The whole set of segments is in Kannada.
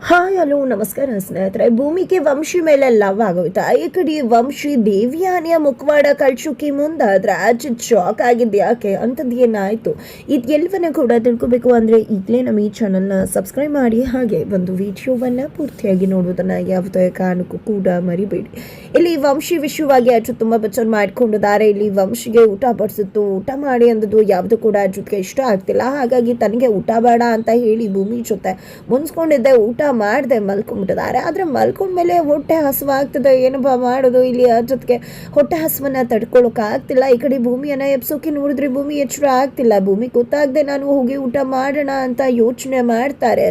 ಹಾಯ್ ಹಲೋ ನಮಸ್ಕಾರ ಸ್ನೇಹಿತರೆ. ಭೂಮಿಗೆ ವಂಶಿ ಮೇಲೆ ಲವ್ ಆಗೋಯ್ತಾ? ಈ ಕಡೆ ವಂಶಿ ದೇವಿಯಾನಿಯ ಮುಖವಾಡ ಕಳ್ಸೋಕೆ ಮುಂದಾದ್ರೆ ಆಚೆ ಶಾಕ್ ಆಗಿದ್ದು ಯಾಕೆ ಅಂಥದ್ದು ಏನಾಯಿತು ಇದೆಲ್ಲವನ್ನ ಕೂಡ ತಿಳ್ಕೊಬೇಕು ಅಂದರೆ ಈಗಲೇ ನಮ್ಮ ಈ ಚಾನಲ್ನ ಸಬ್ಸ್ಕ್ರೈಬ್ ಮಾಡಿ, ಹಾಗೆ ಒಂದು ವಿಡಿಯೋವನ್ನು ಪೂರ್ತಿಯಾಗಿ ನೋಡೋದನ್ನು ಯಾವುದೇ ಕಾರಣಕ್ಕೂ ಕೂಡ ಮರಿಬೇಡಿ. ಇಲ್ಲಿ ವಂಶಿ ವಿಷಯವಾಗಿ ಅಚ್ಚು ತುಂಬ ಬಚ್ಚರ್ ಮಾಡ್ಕೊಂಡಿದ್ದಾರೆ. ಇಲ್ಲಿ ವಂಶಿಗೆ ಊಟ ಬಡಿಸಿತ್ತು, ಊಟ ಮಾಡಿ ಅಂದದ್ದು ಯಾವುದು ಕೂಡ ಅಚ್ಚುಗೆ ಇಷ್ಟ ಆಗ್ತಿಲ್ಲ. ಹಾಗಾಗಿ ತನಗೆ ಊಟ ಬೇಡ ಅಂತ ಹೇಳಿ ಭೂಮಿ ಜೊತೆ ಮುನ್ಸ್ಕೊಂಡಿದ್ದೆ, ಊಟ ಮಾಡದೆ ಮಲ್ಕೊಂಡ್ಬಿಟ್ಟಿದ್ದಾರೆ. ಆದರೆ ಮಲ್ಕೊಂಡ್ಮೇಲೆ ಹೊಟ್ಟೆ ಹಸುವಾಗ್ತದೆ, ಏನಪ್ಪ ಮಾಡೋದು? ಇಲ್ಲಿ ಜೊತೆಗೆ ಹೊಟ್ಟೆ ಹಸುವನ್ನ ತಡ್ಕೊಳ್ಳೋಕ್ಕಾಗ್ತಿಲ್ಲ. ಈ ಕಡೆ ಭೂಮಿಯನ್ನ ಎಬ್ಸೋಕೆ ನೋಡಿದ್ರೆ ಭೂಮಿ ಎಚ್ಚರ ಆಗ್ತಿಲ್ಲ. ಭೂಮಿ ಗೊತ್ತಾಗದೆ ನಾನು ಹೋಗಿ ಊಟ ಮಾಡೋಣ ಅಂತ ಯೋಚನೆ ಮಾಡ್ತಾರೆ.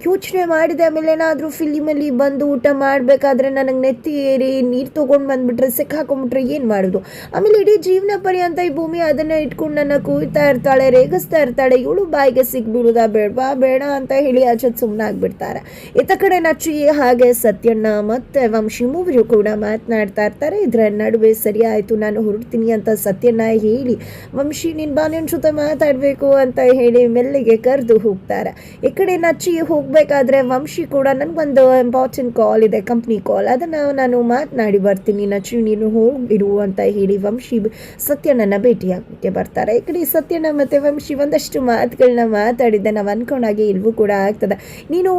ಯೋಚನೆ ಮಾಡಿದ ಆಮೇಲೆ ಏನಾದರೂ ಫಿಲಿಮಲ್ಲಿ ಬಂದು ಊಟ ಮಾಡಬೇಕಾದ್ರೆ ನನಗೆ ನೆತ್ತಿ ಏರಿ ನೀರು ತೊಗೊಂಡು ಬಂದ್ಬಿಟ್ರೆ ಸಿಕ್ಕಾಕೊಂಡ್ಬಿಟ್ರೆ ಏನು ಮಾಡೋದು? ಆಮೇಲೆ ಇಡೀ ಜೀವನ ಪರ್ಯಂತ ಈ ಭೂಮಿ ಅದನ್ನ ಇಟ್ಕೊಂಡು ನನ್ನ ಕೂಯ್ತಾ ಇರ್ತಾಳೆ, ರೇಗಿಸ್ತಾ ಇರ್ತಾಳೆ. ಇವಳು ಬಾಯಿಗೆ ಸಿಕ್ಬಿಡುದಾ ಬೇಡವಾ ಬೇಡ ಅಂತ ಹೇಳಿ ಅಚ್ಚತ್ ಸುಮ್ಮನೆ ಆಗ್ಬಿಡ್ತಾರೆ. ಇತ್ತ ಕಡೆ ನಚ್ಚಿ ಹಾಗೆ ಸತ್ಯಣ್ಣ ಮತ್ತೆ ವಂಶಿ ಮೂವರು ಕೂಡ ಮಾತನಾಡ್ತಾ ಇರ್ತಾರೆ. ಇದರ ನಡುವೆ ಸರಿ ಆಯಿತು ನಾನು ಹೊರಡ್ತೀನಿ ಅಂತ ಸತ್ಯಣ್ಣ ಹೇಳಿ ವಂಶಿ ನಿನ್ ಬಾ ನಿನ್ ಜೊತೆ ಮಾತಾಡಬೇಕು ಅಂತ ಹೇಳಿ ಮೆಲ್ಲಿಗೆ ಕರೆದು ಹೋಗ್ತಾರೆ. ಈ ಕಡೆ ನಚ್ಚಿ ಹೋಗ್ಬೇಕಾದ್ರೆ ವಂಶಿ ಕೂಡ ನನಗೊಂದು ಇಂಪಾರ್ಟೆಂಟ್ ಕಾಲ್ ಇದೆ, ಕಂಪ್ನಿ ಕಾಲ್, ಅದನ್ನು ನಾನು ಮಾತನಾಡಿ ಬರ್ತೀನಿ, ನಚ್ಚಿ ನೀನು ಹೋಗಿರು ಅಂತ ಹೇಳಿ ವಂಶಿ ಸತ್ಯಣ್ಣನ ಭೇಟಿಯಾಗಕ್ಕೆ ಬರ್ತಾರೆ. ಈ ಕಡೆ ಸತ್ಯಣ್ಣ ಮತ್ತೆ ವಂಶಿ ಒಂದಷ್ಟು ಮಾತುಗಳನ್ನ ಮಾತಾಡಿದ್ದೆ. ನಾವು ಅನ್ಕೊಂಡಾಗೆ ಇಲ್ವೂ ಕೂಡ ಆಗ್ತದೆ. ನೀನು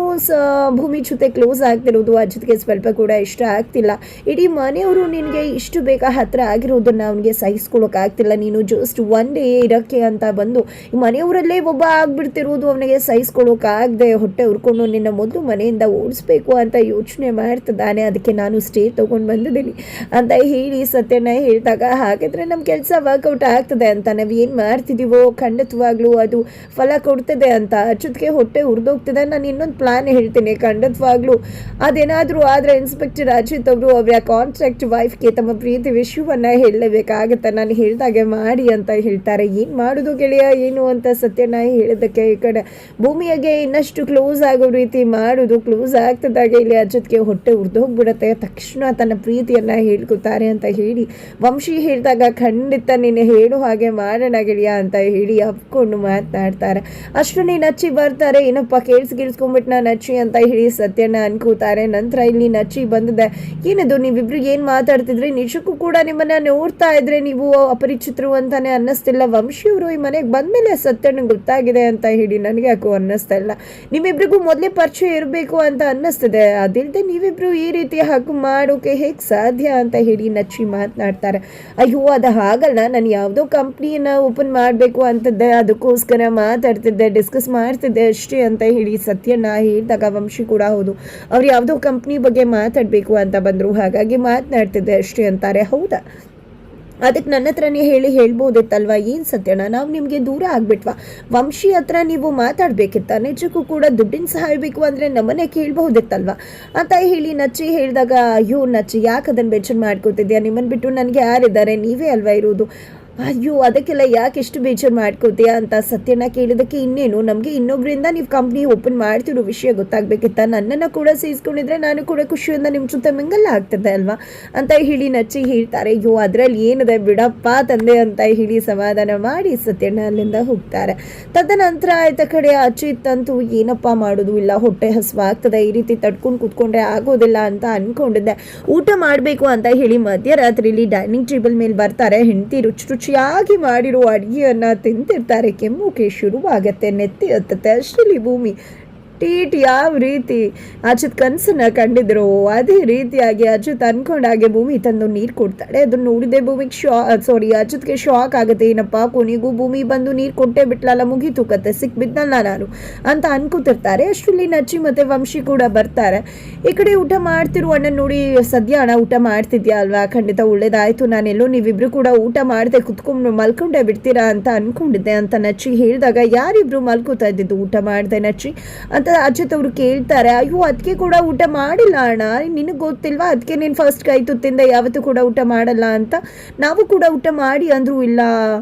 ಭೂಮಿ ಜೊತೆ ಕ್ಲೋಸ್ ಆಗ್ತಿರೋದು ಅಜ್ಜಿಗೆ ಸ್ವಲ್ಪ ಕೂಡ ಇಷ್ಟ ಆಗ್ತಿಲ್ಲ. ಇಡೀ ಮನೆಯವರು ನಿನಗೆ ಇಷ್ಟು ಬೇಗ ಹತ್ರ ಆಗಿರೋದನ್ನ ಅವನಿಗೆ ಸಹಿಸ್ಕೊಳ್ಳೋಕೆ ಆಗ್ತಿಲ್ಲ. ನೀನು ಜಸ್ಟ್ ಒನ್ ಡೇ ಇರೋಕ್ಕೆ ಅಂತ ಬಂದು ಮನೆಯವರಲ್ಲೇ ಒಬ್ಬ ಆಗ್ಬಿಡ್ತಿರೋದು ಅವನಿಗೆ ಸಹಿಸ್ಕೊಳ್ಳೋಕೆ ಆಗದೆ ಹೊಟ್ಟೆ ಉರ್ಕೊಂಡು ನಿನ್ನ ಮೊದಲು ಮನೆಯಿಂದ ಓಡಿಸ್ಬೇಕು ಅಂತ ಯೋಚನೆ ಮಾಡ್ತಿದ್ದಾನೆ. ಅದಕ್ಕೆ ನಾನು ಸ್ಟೇ ತೊಗೊಂಡು ಬಂದಿದ್ದೀನಿ ಅಂತ ಹೇಳಿ ಸತ್ಯನ ಹೇಳಿದಾಗ, ಹಾಗಿದ್ರೆ ನಮ್ಮ ಕೆಲಸ ವರ್ಕೌಟ್ ಆಗ್ತದೆ ಅಂತ ನಾವು ಏನು ಮಾಡ್ತಿದ್ದೀವೋ ಖಂಡಿತವಾಗ್ಲೂ ಅದು ಫಲ ಕೊಡ್ತದೆ ಅಂತ ಅಚ್ಚುತ್ಗೆ ಹೊಟ್ಟೆ ಉರಿದೋಗ್ತದೆ. ನಾನು ಇನ್ನೊಂದು ಪ್ಲಾನ್ ಹೇಳ್ತೀನಿ, ಖಂಡಿತವಾಗ್ಲೂ ಅದೇನಾದರೂ ಆದರೆ ಇನ್ಸ್ಪೆಕ್ಟರ್ ಅಜಿತ್ ಅವರು ಅವರ ಕಾಂಟ್ರಾಕ್ಟ್ ವೈಫ್ಗೆ ತಮ್ಮ ಪ್ರೀತಿ ವಿಷಯವನ್ನು ಹೇಳಲೇಬೇಕಾಗತ್ತೆ, ನಾನು ಹೇಳಿದಾಗೆ ಮಾಡಿ ಅಂತ ಹೇಳ್ತಾರೆ. ಏನು ಮಾಡೋದು ಗೆಳೆಯ ಏನು ಅಂತ ಸತ್ಯನ ಹೇಳಿದ್ದಕ್ಕೆ ಈ ಕಡೆ ಭೂಮಿಯಾಗೆ ಇನ್ನಷ್ಟು ಕ್ಲೋಸ್ ಆಗೋ ರೀತಿ ಮಾಡೋದು. ಕ್ಲೋಸ್ ಆಗ್ತದಾಗೆ ಇಲ್ಲಿ ಅಜಿತ್ಗೆ ಹೊಟ್ಟೆ ಉರಿದೋಗ್ಬಿಡುತ್ತೆ. ತಕ್ಷಣ ತನ್ನ ಪ್ರೀತಿಯನ್ನು ಹೇಳ್ಕೊತಾರೆ ಅಂತ ಹೇಳಿ ವಂಶಿ ಹೇಳಿದಾಗ, ಖಂಡಿತ ನೀನು ಹೇಳು ಹಾಗೆ ಮಾಡೋಣ ಗೆಳೆಯ ಅಂತ ಹೇಳಿ ಅಪ್ಕೊಂಡು ಮಾತನಾಡ್ತಾರೆ. ಅಷ್ಟರಲ್ಲಿ ನಚ್ಚಿ ಬರ್ತಾರೆ. ಏನಪ್ಪ ಕೇಳಿಸ್ಕೊಂಡ್ಬಿಟ್ಟು ನಚ್ಚಿ ಅಂತ ಹೇಳಿ ಸತ್ಯನ ಅನ್ಕೋತಾರೆ. ನಂತರ ಇಲ್ಲಿ ನಚ್ಚಿ ಬಂದಿದೆ. ಏನದು ನೀವಿಬ್ರು ಏನು ಮಾತಾಡ್ತಿದ್ರಿ? ನಿಜಕ್ಕೂ ಕೂಡ ನಿಮ್ಮನ್ನ ನೋಡ್ತಾ ಇದ್ರೆ ನೀವು ಅಪರಿಚಿತರು ಅಂತಾನೆ ಅನ್ನಿಸ್ತಿಲ್ಲ. ವಂಶಿಯವರು ಈ ಮನೆಗೆ ಬಂದ್ಮೇಲೆ ಸತ್ಯನ ಗೊತ್ತಾಗಿದೆ ಅಂತ ಹೇಳಿ ನನಗೆ ಯಾಕೋ ಅನ್ನಿಸ್ತಾ ಇಲ್ಲ. ನಿಮ್ಮಿಬ್ರಿಗೂ ಮೊದಲೇ ಪರಿಚಯ ಇರಬೇಕು ಅಂತ ಅನ್ನಿಸ್ತದೆ. ಅದಿಲ್ಲದೆ ನೀವಿಬ್ರು ಈ ರೀತಿ ಹಾಕು ಮಾಡೋಕೆ ಹೇಗೆ ಸಾಧ್ಯ ಅಂತ ಹೇಳಿ ನಚ್ಚಿ ಮಾತನಾಡ್ತಾರೆ. ಅಯ್ಯೋ ಅದು ಹಾಗಲ್ಲ, ನಾನು ಯಾವುದೋ ಕಂಪ್ನಿಯನ್ನ ಓಪನ್ ಮಾಡಬೇಕು ಅಂತದ್ದೆ, ಅದಕ್ಕೋಸ್ಕರ ಮಾತಾಡ್ತಿದ್ದೆ, ಡಿಸ್ಕಸ್ ಮಾಡ್ತಿದ್ದೆ ಅಷ್ಟೇ ಅಂತ ಹೇಳಿ ಸತ್ಯನ ಹೇಳಿದಾಗ ವಂಶಿ ಕೂಡ ಹೌದು ಅವ್ರು ಯಾವುದೋ ಕಂಪ್ನಿ ಬಗ್ಗೆ ಮಾತಾಡಬೇಕು ಅಂತ ಬಂದರು, ಹಾಗಾಗಿ ಮಾತನಾಡ್ತಿದ್ದೆ ಅಷ್ಟೇ ಅಂತಾರೆ. ಹೌದಾ, ಅದಕ್ಕೆ ನನ್ನ ಹತ್ರನೇ ಹೇಳ್ಬೋದಿತ್ತಲ್ವ? ಏನು ಸತ್ಯಣ್ಣ ನಾವು ನಿಮಗೆ ದೂರ ಆಗ್ಬಿಟ್ವಾ? ವಂಶಿ ಹತ್ರ ನೀವು ಮಾತಾಡಬೇಕಿತ್ತ? ನಿಜಕ್ಕೂ ಕೂಡ ದುಡ್ಡಿನ ಸಹಾಯ ಬೇಕು ಅಂದರೆ ನಮ್ಮನ್ನೇ ಕೇಳ್ಬಹುದಿತ್ತಲ್ವ ಅಂತ ಹೇಳಿ ನಚ್ಚಿ ಹೇಳಿದಾಗ, ಅಯ್ಯೋ ನಚ್ಚಿ ಯಾಕೆ ಅದನ್ನು ಬೇಜಾರು ಮಾಡ್ಕೋತಿದ್ಯಾ? ನಿಮ್ಮನ್ನು ಬಿಟ್ಟು ನನಗೆ ಯಾರಿದ್ದಾರೆ? ನೀವೇ ಅಲ್ವಾ ಇರೋದು. ಅಯ್ಯೋ ಅದಕ್ಕೆಲ್ಲ ಯಾಕೆ ಎಷ್ಟು ಬೇಜಾರು ಮಾಡ್ಕೋತೀಯಾ ಅಂತ ಸತ್ಯನ ಕೇಳಿದಕ್ಕೆ, ಇನ್ನೇನು ನಮಗೆ ಇನ್ನೊಬ್ಬರಿಂದ ನೀವು ಕಂಪ್ನಿ ಓಪನ್ ಮಾಡ್ತಿರೋ ವಿಷಯ ಗೊತ್ತಾಗಬೇಕಿತ್ತ? ನನ್ನನ್ನು ಕೂಡ ಸೇರಿಸ್ಕೊಂಡಿದ್ರೆ ನಾನು ಕೂಡ ಖುಷಿಯಿಂದ ನಿಮ್ಮ ಜೊತೆ ಮಿಂಗಲ್ಲ ಆಗ್ತದೆ ಅಲ್ವಾ ಅಂತ ಹೇಳಿ ನಚ್ಚಿ ಹೇಳ್ತಾರೆ. ಅಯ್ಯೋ ಅದರಲ್ಲಿ ಏನಿದೆ ಬಿಡಪ್ಪ ತಂದೆ ಅಂತ ಹೇಳಿ ಸಮಾಧಾನ ಮಾಡಿ ಸತ್ಯನ ಅಲ್ಲಿಂದ ಹೋಗ್ತಾರೆ. ತದನಂತರ ಆಯ್ತ ಕಡೆ ಅಚಿತ್ ಅಂತೂ ಏನಪ್ಪ ಮಾಡೋದು ಇಲ್ಲ, ಹೊಟ್ಟೆ ಹಸುವಾಗ್ತದೆ, ಈ ರೀತಿ ತಡ್ಕೊಂಡು ಕೂತ್ಕೊಂಡ್ರೆ ಆಗೋದಿಲ್ಲ ಅಂತ ಅಂದ್ಕೊಂಡಿದ್ದೆ. ಊಟ ಮಾಡಬೇಕು ಅಂತ ಹೇಳಿ ಮಧ್ಯರಾತ್ರಿಲಿ ಡೈನಿಂಗ್ ಟೇಬಲ್ ಮೇಲೆ ಬರ್ತಾರೆ. ಹೆಂಡತಿ ರುಚಿಯಾಗಿ ಮಾಡಿರೋ ಅಡುಗೆಯನ್ನು ತಿಂತಿರ್ತಾರೆ. ಕೆಮ್ಮುಗೆ ಶುರುವಾಗತ್ತೆ, ನೆತ್ತಿ ಹತ್ತತ್ತೆ. ಅಷ್ಟರಲ್ಲಿ ಭೂಮಿ ಟೀಟ್ ಯಾವ ರೀತಿ ಅಚ್ಯುತ್ ಕನಸನ್ನ ಕಂಡಿದ್ರು ಅದೇ ರೀತಿಯಾಗಿ ಅಚ್ಯುತ್ ಅನ್ಕೊಂಡಾಗೆ ಭೂಮಿ ತಂದು ನೀರು ಕೊಡ್ತಾಳೆ. ಅದನ್ನು ನೋಡಿದೆ ಭೂಮಿಗೆ ಅಚ್ಯುತ್ಗೆ ಶಾಕ್ ಆಗುತ್ತೆ. ಏನಪ್ಪ ಕೊನೆಗೂ ಭೂಮಿ ಬಂದು ನೀರು ಕೊಟ್ಟೆ ಬಿಟ್ಲಲ್ಲ, ಮುಗೀತು ಕತೆ, ಸಿಕ್ಬಿದ್ನಲ್ಲ ನಾನು ಅಂತ ಅನ್ಕೋತಿರ್ತಾರೆ. ಅಷ್ಟರಲ್ಲಿ ನಚ್ಚಿ ಮತ್ತೆ ವಂಶಿ ಕೂಡ ಬರ್ತಾರೆ. ಈ ಕಡೆ ಊಟ ಮಾಡ್ತಿರೋ ಅಣ್ಣ ನೋಡಿ, ಸದ್ಯ ಅಣ್ಣ ಊಟ ಮಾಡ್ತಿದ್ಯಾ ಅಲ್ವಾ? ಖಂಡಿತ ಒಳ್ಳೇದಾಯ್ತು, ನಾನೆಲ್ಲೋ ನೀವಿಬ್ರು ಕೂಡ ಊಟ ಮಾಡದೆ ಕುತ್ಕೊಂಡು ಮಲ್ಕೊಂಡೆ ಬಿಡ್ತೀರಾ ಅಂತ ಅನ್ಕೊಂಡಿದ್ದೆ ಅಂತ ನಚ್ಚಿ ಹೇಳಿದಾಗ, ಯಾರಿಬ್ರು ಮಲ್ಕೋತಾ ಇದ್ದಿದ್ದು ಊಟ ಮಾಡಿದೆ ನಚ್ಚಿ ಅಂತ ಅಚ್ಯುತ್ ಅವರು ಕೇಳ್ತಾರೆ. ಅಯ್ಯೋ ಅದಕ್ಕೆ ಕೂಡ ಊಟ ಮಾಡಿಲ್ಲ ಅಣ್ಣ, ನಿನಗೆ ಗೊತ್ತಿಲ್ವಾ? ಅದಕ್ಕೆ ನೀನು ಫಸ್ಟ್ ಕೈ ತುತ್ತಿಂದ ಯಾವತ್ತೂ ಕೂಡ ಊಟ ಮಾಡಲ್ಲ ಅಂತ. ನಾವು ಕೂಡ ಊಟ ಮಾಡಿ ಅಂದ್ರು ಇಲ್ಲ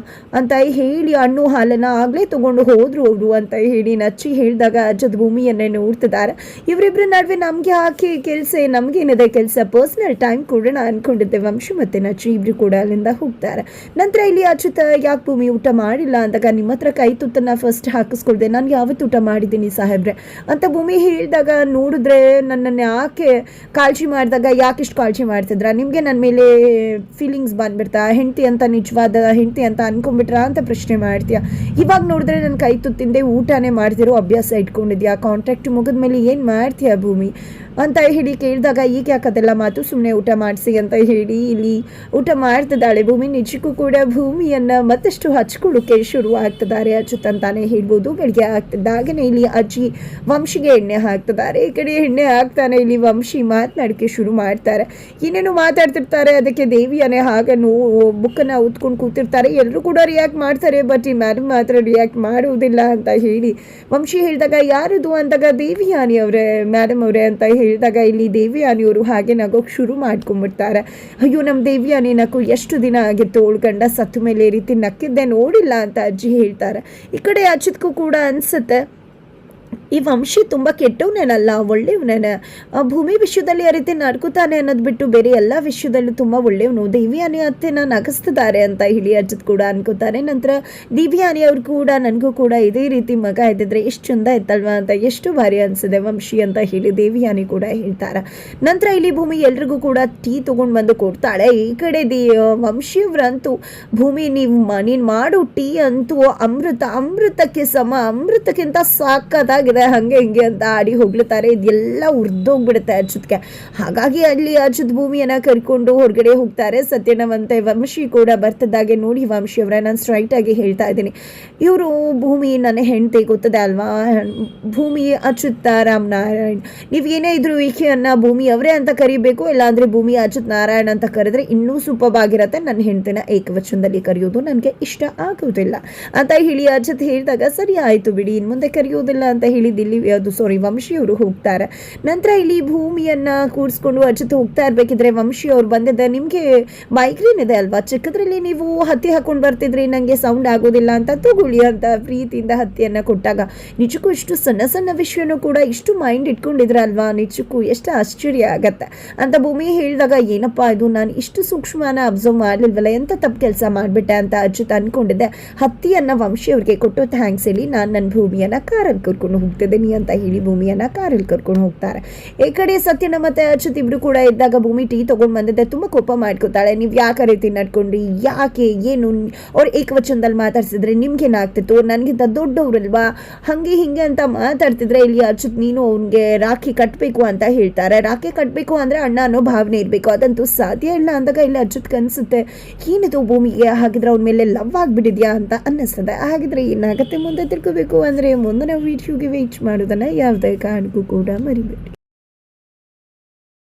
ಅಂತ ಹೇಳಿ ಹಣ್ಣು ಹಾಲನ್ನು ಆಗಲೇ ತಗೊಂಡು ಹೋದ್ರು ಅವರು ಅಂತ ಹೇಳಿ ನಚ್ಚಿ ಹೇಳಿದಾಗ ಅಜ್ಜದ ಭೂಮಿಯನ್ನೇ ನೋಡ್ತಿದ್ದಾರೆ. ಇವರಿಬ್ಬರ ನಡುವೆ ನಮಗೆ ಹಾಕಿ ಕೆಲಸ, ನಮಗೇನಿದೆ ಕೆಲಸ, ಪರ್ಸ್ನಲ್ ಟೈಮ್ ಕೊಡೋಣ ಅನ್ಕೊಂಡಿದ್ದೆ. ವಂಶಿ ಮತ್ತೆ ನಚ್ಚಿ ಇಬ್ರು ಕೂಡ ಅಲ್ಲಿಂದ ಹೋಗ್ತಾರೆ. ನಂತರ ಇಲ್ಲಿ ಅಚ್ಯುತ್ ಯಾಕೆ ಭೂಮಿ ಊಟ ಮಾಡಿಲ್ಲ ಅಂದಾಗ, ನಿಮ್ಮ ಹತ್ರ ಕೈ ತುತ್ತನ್ನ ಫಸ್ಟ್ ಹಾಕಿಸ್ಕೊಳ್ದೆ, ನಾನು ಯಾವತ್ತು ಊಟ ಮಾಡಿದ್ದೀನಿ ಸಾಹೇಬ್ರೆ ಅಂತ ಭೂಮಿ ಹೇಳಿದಾಗ ನೋಡಿದ್ರೆ ನನ್ನನ್ನು ಯಾಕೆ ಕಾಳಜಿ ಮಾಡಿದಾಗ ಯಾಕಿಷ್ಟು ಕಾಳಜಿ ಮಾಡ್ತಿದ್ರ, ನಿಮಗೆ ನನ್ನ ಮೇಲೆ ಫೀಲಿಂಗ್ಸ್ ಬಂದ್ಬಿಡ್ತಾ, ಹೆಂಡತಿ ಅಂತ ನಿಜವಾದ ಹೆಂಡತಿ ಅಂತ ಅನ್ಕೊಂಡ್ಬಿಟ್ರಾ ಅಂತ ಪ್ರಶ್ನೆ ಮಾಡ್ತೀಯ. ಇವಾಗ ನೋಡಿದ್ರೆ ನನ್ನ ಕೈ ತುತ್ತಿಂದೆ ಊಟನೇ ಮಾಡ್ತಿರೋ ಅಭ್ಯಾಸ ಇಟ್ಕೊಂಡಿದ್ಯಾ, ಕಾಂಟ್ರಾಕ್ಟ್ ಮುಗಿದ ಮೇಲೆ ಏನು ಮಾಡ್ತೀಯ ಭೂಮಿ ಅಂತ ಹೇಳಿ ಕೇಳಿದಾಗ ಈಗ ಯಾಕದೆಲ್ಲ ಮಾತು, ಸುಮ್ಮನೆ ಊಟ ಮಾಡಿಸಿ ಅಂತ ಹೇಳಿ ಇಲ್ಲಿ ಊಟ ಮಾಡ್ತಿದ್ದಾಳೆ ಭೂಮಿ. ನಿಜಕ್ಕೂ ಕೂಡ ಭೂಮಿಯನ್ನು ಮತ್ತಷ್ಟು ಹಚ್ಕೊಳ್ಳೋಕೆ ಶುರು ಆಗ್ತಿದ್ದಾರೆ ಅಚ್ಯುತ್ ಅಂತಾನೆ ಹೇಳ್ಬೋದು. ಬೆಳಿಗ್ಗೆ ಆಗ್ತಿದ್ದಾಗನೇ ಇಲ್ಲಿ ಅಜ್ಜಿ ವಂಶಿಗೆ ಎಣ್ಣೆ ಹಾಕ್ತಿದ್ದಾರೆ. ಈ ಕಡೆ ಎಣ್ಣೆ ಹಾಕ್ತಾನೆ ಇಲ್ಲಿ ವಂಶಿ ಮಾತನಾಡೋಕ್ಕೆ ಶುರು ಮಾಡ್ತಾರೆ. ಏನೇನೋ ಮಾತಾಡ್ತಿರ್ತಾರೆ. ಅದಕ್ಕೆ ದೇವಿಯನೇ ಹಾಗೆ ಬುಕ್ಕನ್ನು ಉತ್ಕೊಂಡು ಕೂತಿರ್ತಾರೆ. ಎಲ್ಲರೂ ಕೂಡ ರಿಯಾಕ್ಟ್ ಮಾಡ್ತಾರೆ, ಬಟ್ ಈ ಮ್ಯಾಡಮ್ ಮಾತ್ರ ರಿಯಾಕ್ಟ್ ಮಾಡುವುದಿಲ್ಲ ಅಂತ ಹೇಳಿ ವಂಶಿ ಹೇಳಿದಾಗ ಯಾರದು ಅಂದಾಗ ದೇವಿಯಾನಿ ಅವರೇ ಮೇಡಮ್ ಅವರೇ ಅಂತ ಹೇಳಿದಾಗ ಇಲ್ಲಿ ದೇವಿಯಾನಿಯವರು ಹಾಗೆ ನಗೋಕ್ಕೆ ಶುರು ಮಾಡ್ಕೊಂಡ್ಬಿಡ್ತಾರೆ. ಅಯ್ಯೋ ನಮ್ಮ ದೇವಿಯಾನಿ ನಕ್ಕು ಎಷ್ಟು ದಿನ ಆಗಿತ್ತು, ಅವಳು ಗಂಡ ಸತ್ತ ಮೇಲೆ ಈ ರೀತಿ ನಕ್ಕಿದ್ದೆ ನೋಡಿಲ್ಲ ಅಂತ ಅಜ್ಜಿ ಹೇಳ್ತಾರೆ. ಈ ಕಡೆ ಅಚ್ಯುತ್ಗೂ ಕೂಡ ಅನಿಸುತ್ತೆ ಈ ವಂಶಿ ತುಂಬ ಕೆಟ್ಟವನೇನಲ್ಲ, ಒಳ್ಳೆಯವನೇನೆ. ಭೂಮಿ ವಿಷಯದಲ್ಲಿ ಆ ರೀತಿ ನಡ್ಕೋತಾನೆ ಅನ್ನೋದು ಬಿಟ್ಟು ಬೇರೆ ಎಲ್ಲ ವಿಷಯದಲ್ಲೂ ತುಂಬ ಒಳ್ಳೆಯವನು. ದೇವಿಯಾನಿ ಅತ್ತೆನ ನಗಿಸ್ತಿದ್ದಾರೆ ಅಂತ ಹೇಳಿ ಅಜ್ಜತ್ ಕೂಡ ಅನ್ಕೋತಾರೆ. ನಂತರ ದೇವಿಯಾನಿ ಅವ್ರು ಕೂಡ ನನಗೂ ಕೂಡ ಇದೇ ರೀತಿ ಮಗ ಇದ್ದಿದ್ರೆ ಎಷ್ಟು ಚಂದ ಇತ್ತಲ್ವಾ ಅಂತ ಎಷ್ಟು ಭಾರಿ ಅನಿಸಿದೆ ವಂಶಿ ಅಂತ ಹೇಳಿ ದೇವಿಯಾನಿ ಕೂಡ ಹೇಳ್ತಾರೆ. ನಂತರ ಇಲ್ಲಿ ಭೂಮಿ ಎಲ್ರಿಗೂ ಕೂಡ ಟೀ ತೊಗೊಂಡು ಬಂದು ಕೊಡ್ತಾಳೆ. ಈ ಕಡೆ ವಂಶಿಯವ್ರಂತೂ ಭೂಮಿ ನೀನು ಮಾಡು ಟೀ ಅಂತೂ ಅಮೃತಕ್ಕೆ ಸಮ, ಅಮೃತಕ್ಕಿಂತ ಸಾಕದಾಗಿದೆ, ಹಂಗೆ ಹಿಂಗೆ ಅಂತ ಆಡಿ ಹೋಗ್ಲುತ್ತಾರೆ. ಇದೆಲ್ಲ ಉರ್ದೋಗ್ಬಿಡುತ್ತೆ ಅಚ್ಯುತ್ಗೆ. ಹಾಗಾಗಿ ಅಲ್ಲಿ ಅಚ್ಯುತ್ ಭೂಮಿಯನ್ನ ಕರ್ಕೊಂಡು ಹೊರಗಡೆ ಹೋಗ್ತಾರೆ. ಸತ್ಯನವಂತೆ ವಂಶಿ ಕೂಡ ಬರ್ತಿದ್ದಾಗೆ ನೋಡಿ ವಂಶಿ ಅವರ ನಾನು ಸ್ಟ್ರೈಟ್ ಆಗಿ ಹೇಳ್ತಾ ಇದ್ದೀನಿ, ಇವರು ಭೂಮಿ ನನ್ನ ಹೆಂಡತಿ ಗೊತ್ತದೆ ಅಲ್ವಾ, ಭೂಮಿ ಅಚ್ಯುತ್ ರಾಮನಾರಾಯಣ್, ನೀವು ಏನೇ ಇದ್ರು ಈಕೆಯನ್ನ ಭೂಮಿ ಅವರೇ ಅಂತ ಕರಿಬೇಕು, ಇಲ್ಲಾಂದ್ರೆ ಭೂಮಿ ಅಚ್ಯುತ್ ನಾರಾಯಣ್ ಅಂತ ಕರೆದ್ರೆ ಇನ್ನೂ ಸೂಪರ್ವಾಗಿರತ್ತೆ. ನನ್ನ ಹೆಂಡತಿನ ಏಕವಚನದಲ್ಲಿ ಕರೆಯೋದು ನನಗೆ ಇಷ್ಟ ಆಗೋದಿಲ್ಲ ಅಂತ ಹೇಳಿ ಅಚ್ಯುತ್ ಹೇಳಿದಾಗ ಸರಿ ಆಯ್ತು ಬಿಡಿ, ಇನ್ನು ಮುಂದೆ ಕರೆಯೋದಿಲ್ಲ ಅಂತ ಹೇಳಿ ವಂಶಿಯವರು ಹೋಗ್ತಾರೆ. ನಂತರ ಇಲ್ಲಿ ಭೂಮಿಯನ್ನ ಕೂರಿಸ್ಕೊಂಡು ಅಚ್ಯುತ್ ಹೋಗ್ತಾ ಇರ್ಬೇಕಿದ್ರೆ ವಂಶಿ ಅವ್ರು ಬಂದಿದ್ದೆ, ನಿಮ್ಗೆ ಮೈಗ್ರೇನ್ ಇದೆ ಅಲ್ವಾ, ಚಿಕ್ಕದ್ರಲ್ಲಿ ನೀವು ಹತ್ತಿ ಹಾಕೊಂಡು ಬರ್ತಿದ್ರಿ, ನಂಗೆ ಸೌಂಡ್ ಆಗೋದಿಲ್ಲ ಅಂತ ತಗೊಳ್ಳಿ ಅಂತ ಪ್ರೀತಿಯಿಂದ ಹತ್ತಿಯನ್ನ ಕೊಟ್ಟಾಗ ನಿಜಕ್ಕೂ ಇಷ್ಟು ಸಣ್ಣ ಸಣ್ಣ ವಿಷಯನೂ ಕೂಡ ಇಷ್ಟು ಮೈಂಡ್ ಇಟ್ಕೊಂಡಿದ್ರಲ್ವಾ, ನಿಜಕ್ಕೂ ಎಷ್ಟು ಆಶ್ಚರ್ಯ ಆಗತ್ತೆ ಅಂತ ಭೂಮಿ ಹೇಳಿದಾಗ ಏನಪ್ಪಾ ಇದು, ನಾನು ಇಷ್ಟು ಸೂಕ್ಷ್ಮನ ಅಬ್ಸರ್ವ್ ಮಾಡ್ಲಿಲ್ವಲ್ಲ, ಎಂತ ತಪ್ಪು ಕೆಲಸ ಮಾಡ್ಬಿಟ್ಟೆ ಅಂತ ಅಚ್ಯುತ್ ಅನ್ಕೊಂಡಿದ್ದೆ. ಹತ್ತಿಯನ್ನ ವಂಶಿ ಅವ್ರಿಗೆ ಕೊಟ್ಟು ಥ್ಯಾಂಕ್ಸ್ ಹೇಳಿ ನಾನು ನನ್ನ ಭೂಮಿಯನ್ನ ಕಾರಲ್ಲಿ ಕರ್ಕೊಂಡು ಹೋಗ್ತಿದ್ದೀನಿ ಅಂತ ಹೇಳಿ ಭೂಮಿಯನ್ನ ಕಾರಲ್ಲಿ ಕರ್ಕೊಂಡು ಹೋಗ್ತಾರೆ. ಈ ಕಡೆ ಸತ್ಯನ ಮತ್ತೆ ಅಚ್ಯುತ್ ಇಬ್ರು ಕೂಡ ಇದ್ದಾಗ ಭೂಮಿ ಟೀ ತಗೊಂಡು ಬಂದಿದ್ದೆ, ತುಂಬಾ ಕೋಪ ಮಾಡ್ಕೋತಾಳೆ. ನೀವು ಯಾಕೆ ರೀತಿ ನಡ್ಕೊಂಡ್ರಿ, ಯಾಕೆ ಏನು, ಅವ್ರು ಏಕವಚನದಲ್ಲಿ ಮಾತಾಡ್ಸಿದ್ರೆ ನಿಮ್ಗೇನಾಗ್ತಿತ್ತು, ನನಗಿಂತ ದೊಡ್ಡವ್ರಲ್ವಾ, ಹಂಗೆ ಹಿಂಗೆ ಅಂತ ಮಾತಾಡ್ತಿದ್ರೆ ಇಲ್ಲಿ ಅಚ್ಯುತ್ ನೀನು ಅವ್ನಿಗೆ ರಾಖಿ ಕಟ್ಟಬೇಕು ಅಂತ ಹೇಳ್ತಾರೆ. ರಾಖಿ ಕಟ್ಟಬೇಕು ಅಂದ್ರೆ ಅಣ್ಣ ಅನ್ನೋ ಭಾವನೆ ಇರಬೇಕು, ಅದಂತೂ ಸಾಧ್ಯ ಇಲ್ಲ ಅಂದಾಗ ಇಲ್ಲಿ ಅಚ್ಯುತ್ ಅನ್ಸುತ್ತೆ ಏನಿದು ಭೂಮಿಗೆ, ಹಾಗಿದ್ರೆ ಅವ್ನ ಮೇಲೆ ಲವ್ ಆಗ್ಬಿಟ್ಟಿದ್ಯಾ ಅಂತ ಅನ್ನಿಸ್ತದೆ. ಹಾಗಿದ್ರೆ ಏನಾಗತ್ತೆ ಮುಂದೆ ತಿಳ್ಕೋಬೇಕು ಅಂದ್ರೆ ಮುಂದಿನ ವಿಡಿಯೋಗೆ ವೇಟ್ ಮಾಡೋದನ್ನ ಯಾವುದೇ ಕಾರಣಕ್ಕೂ ಕೂಡ ಮರಿಬೇಡಿ.